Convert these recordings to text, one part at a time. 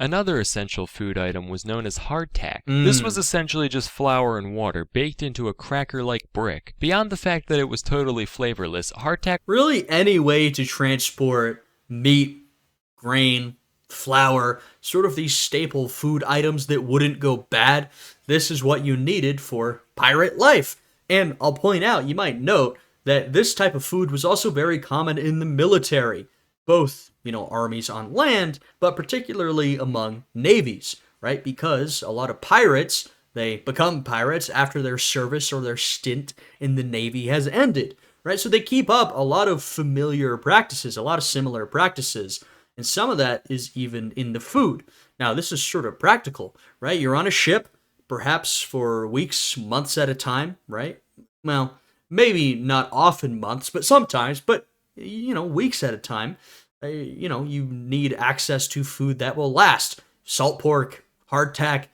Another essential food item was known as hardtack. This was Mmm. essentially just flour and water baked into a cracker-like brick. Beyond the fact that it was totally flavorless, hardtack Really, any way to transport meat, grain, flour, sort of these staple food items that wouldn't go bad, this is what you needed for pirate life. And I'll point out, you might note that this type of food was also very common in the military, both, armies on land, but particularly among navies, right? Because a lot of pirates, they become pirates after their service or their stint in the navy has ended, right? So they keep up a lot of familiar practices, a lot of similar practices, and some of that is even in the food. Now, this is sort of practical, right? You're on a ship, perhaps for weeks, months at a time, right? Well, maybe not often months, but sometimes, but weeks at a time. You need access to food that will last. Salt pork, hardtack.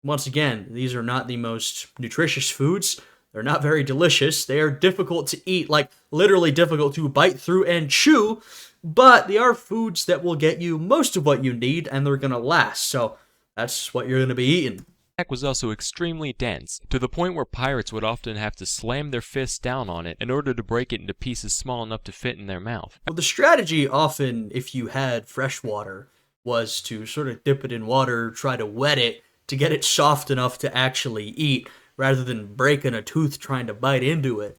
Once again, these are not the most nutritious foods. They're not very delicious. They are difficult to eat, like literally difficult to bite through and chew, but they are foods that will get you most of what you need and they're going to last. So that's what you're going to be eating. was also extremely dense, to the point where pirates would often have to slam their fists down on it in order to break it into pieces small enough to fit in their mouth. Well, the strategy often, if you had fresh water, was to sort of dip it in water, try to wet it to get it soft enough to actually eat, rather than breaking a tooth trying to bite into it.